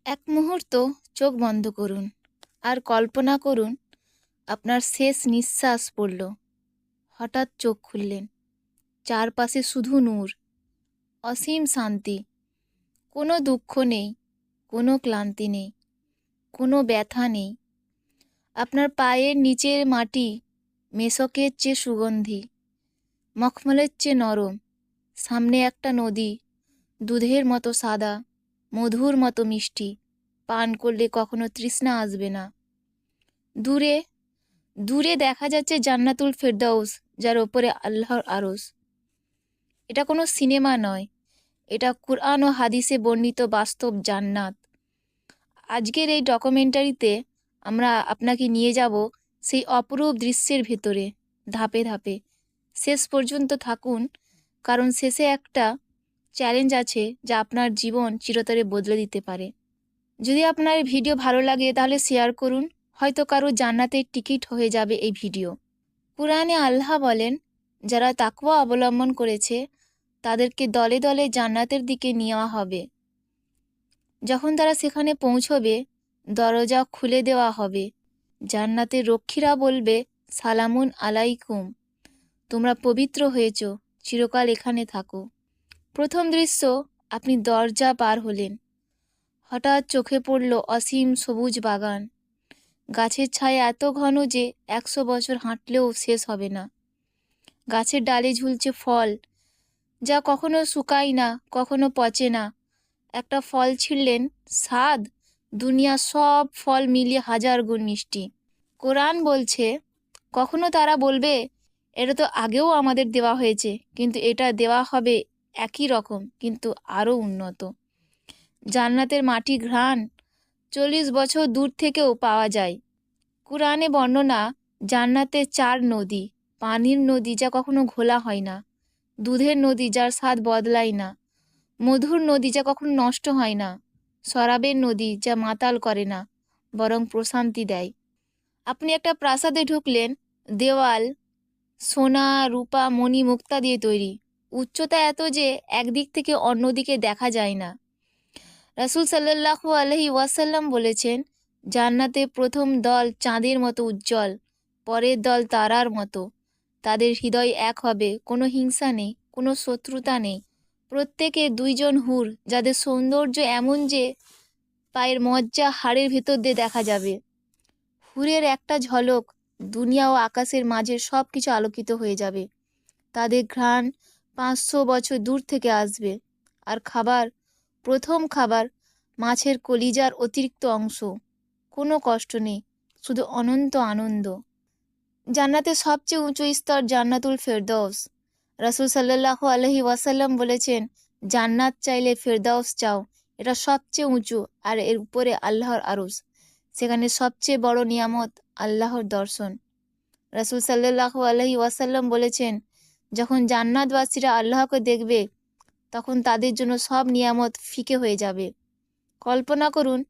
এক মুহূর্ত চোখ বন্ধ করুন আর কল্পনা করুন আপনার শেষ নিঃশ্বাস পড়ল। হঠাৎ চোখ খুললেন, চারপাশে শুধু নূর, অসীম শান্তি। কোনো দুঃখ নেই, কোনো ক্লান্তি নেই, কোনো ব্যথা নেই। আপনার পায়ের নিচের মাটি মেশকের চেয়ে সুগন্ধি, মখমলের চেয়ে নরম। সামনে একটা নদী, দুধের মতো সাদা, মধুর মতো মিষ্টি। পান করলে কখনো তৃষ্ণা আসবে না। দূরে দূরে দেখা যাচ্ছে জান্নাতুল ফেরদাউস, যার ওপরে আল্লাহর আরশ। এটা কোনো সিনেমা নয়, এটা কুরআন ও হাদিসে বর্ণিত বাস্তব জান্নাত। আজকের এই ডকুমেন্টারিতে আমরা আপনাকে নিয়ে যাব সেই অপরূপ দৃশ্যের ভেতরে, ধাপে ধাপে। শেষ পর্যন্ত থাকুন, কারণ শেষে একটা চ্যালেঞ্জ আছে যা আপনার জীবন চিরতরে বদলে দিতে পারে। যদি আপনার এই ভিডিও ভালো লাগে তাহলে শেয়ার করুন, হয়তো কারো জান্নাতের টিকিট হয়ে যাবে এই ভিডিও। কুরআনে আল্লাহ বলেন, যারা তাকওয়া অবলম্বন করেছে তাদেরকে দলে দলে জান্নাতের দিকে নেওয়া হবে। যখন তারা সেখানে পৌঁছবে, দরজা খুলে দেওয়া হবে। জান্নাতের রক্ষীরা বলবে, সালামুন আলাইকুম, তোমরা পবিত্র হয়েছ, চিরকাল এখানে থাকো। প্রথম দৃশ্য, আপনি দরজা পার হলেন। হঠাৎ চোখে পড়ল অসীম সবুজ বাগান। গাছের ছায়া এত ঘন যে 100 বছর হাঁটলেও শেষ হবে না। গাছের ডালে ঝুলছে ফল, যা কখনো শুকায় না, কখনো পচে না। একটা ফল ছিঁড়লেন, স্বাদ দুনিয়া সব ফল মিলিয়ে 1000 গুণ মিষ্টি। কোরআন বলছে, কখনো তারা বলবে, এটা তো আগেও আমাদের দেওয়া হয়েছে, কিন্তু এটা দেওয়া হবে একই রকম কিন্তু আরও উন্নত। জান্নাতের মাটি ঘ্রাণ 40 বছর দূর থেকেও পাওয়া যায়। কুরআনে বর্ণনা, জান্নাতের 4 নদী, পানির নদী যা কখনো ঘোলা হয় না, দুধের নদী যার স্বাদ বদলায় না, মধুর নদী যা কখনো নষ্ট হয় না, শরাবের নদী যা মাতাল করে না, বরং প্রশান্তি দেয়। আপনি একটা প্রাসাদে ঢুকলেন, দেওয়াল সোনা, রূপা, মণি, মুক্তা দিয়ে তৈরি। উচ্চতা এত যে একদিক থেকে অন্যদিকে দেখা যায় না। রাসূল সাল্লাল্লাহু আলাইহি ওয়াসাল্লাম বলেছেন, জান্নাতে প্রথম দল চাঁদের মতো উজ্জ্বল, পরের দল তারার মতো। তাদের হৃদয় এক হবে, কোনো হিংসা নেই, কোনো শত্রুতা নেই। প্রত্যেকে 2 জন হুর, যাদের সৌন্দর্য এমন যে পায়ের মজ্জা হাড়ের ভেতর দিয়ে দেখা যাবে। হুরের একটা ঝলক দুনিয়া ও আকাশের মাঝের সব কিছু আলোকিত হয়ে যাবে। তাদের ঘ্রাণ 500 বছর দূর থেকে আসবে। আর খাবার, প্রথম খাবার মাছের কলিজার অতিরিক্ত অংশ। কোনো কষ্ট নেই, শুধু অনন্ত আনন্দ। জান্নাতের সবচেয়ে উঁচু স্তর জান্নাতুল ফেরদৌস। রাসূল সাল্লাল্লাহু আলাইহি ওয়াসাল্লাম বলেছেন, জান্নাত চাইলে ফেরদৌস চাও। এটা সবচেয়ে উঁচু, আর এর উপরে আল্লাহর আরশ। সেখানে সবচেয়ে বড় নিয়ামত আল্লাহর দর্শন। রাসূল সাল্লাল্লাহু আলাইহি ওয়াসাল্লাম বলেছেন, যখন জান্নাতবাসীরা আল্লাহকে দেখবে তখন তাদের জন্য সব নিয়ামত ফিকে হয়ে যাবে। কল্পনা করুন,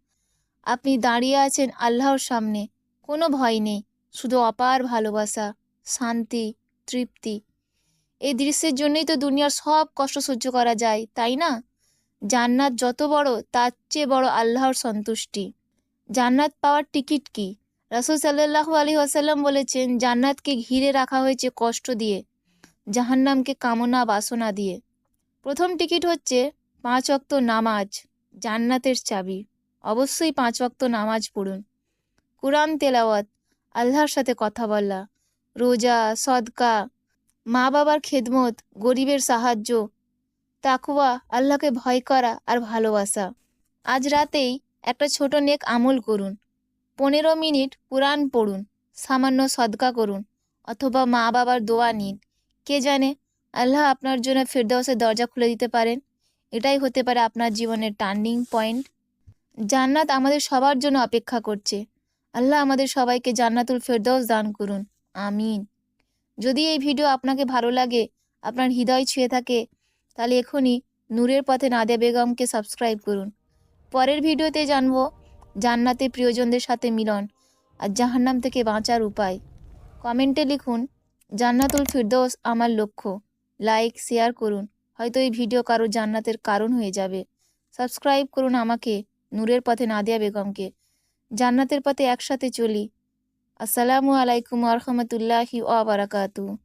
আপনি দাঁড়িয়ে আছেন আল্লাহর সামনে, কোনো ভয় নেই, শুধু অপার ভালোবাসা, শান্তি, তৃপ্তি। এই দৃশ্যের জন্যই তো দুনিয়ার সব কষ্ট সহ্য করা যায়, তাই না? জান্নাত যত বড়, তার চেয়ে বড় আল্লাহর সন্তুষ্টি। জান্নাত পাওয়ার টিকিট কি? রাসূল সাল্লাল্লাহু আলাইহি ওয়াসাল্লাম বলেছেন, জান্নাতকে ঘিরে রাখা হয়েছে কষ্ট দিয়ে, জাহান্নামকে কামনা বাসনা দিয়ে। প্রথম টিকিট হচ্ছে 5 ওয়াক্ত নামাজ, জান্নাতের চাবি। অবশ্যই 5 ওয়াক্ত নামাজ পড়ুন। কুরআন তেলাওয়াত, আল্লাহর সাথে কথা বলা, রোজা, সদকা, মা বাবার খেদমত, গরিবের সাহায্য, তাকওয়া, আল্লাহকে ভয় করা আর ভালোবাসা। আজ রাতেই একটা ছোট নেক আমল করুন। 15 মিনিট কুরআন পড়ুন, সামান্য সদকা করুন, অথবা মা বাবার দোয়া নিন। কে জানে, আল্লাহ আপনার জন্য ফেরদৌসের দরজা খুলে দিতে পারেন। এটাই হতে পারে আপনার জীবনের টার্নিং পয়েন্ট। জান্নাত আমাদের সবার জন্য অপেক্ষা করছে। আল্লাহ আমাদের সবাইকে জান্নাতুল ফেরদৌস দান করুন, আমিন। যদি এই ভিডিও আপনাকে ভালো লাগে, আপনার হৃদয় ছুঁয়ে থাকে, তাহলে এখনই নূরের পথে নাদিয়া বেগমকে সাবস্ক্রাইব করুন। পরের ভিডিওতে জানবো জান্নাতে প্রিয়জনদের সাথে মিলন আর জাহান্নাম থেকে বাঁচার উপায়। কমেন্টে লিখুন, জান্নাতুল ফেরদৌস আমার লক্ষ্য। লাইক, শেয়ার করুন, হয়তো এই ভিডিও কারো জান্নাতের কারণ হয়ে যাবে। সাবস্ক্রাইব করুন আমাকে, নূরের পথে নাদিয়া বেগমকে। জান্নাতের পথে একসাথে চলি। আসসালামু আলাইকুম ওয়া রাহমাতুল্লাহি ওয়া বারাকাতুহু।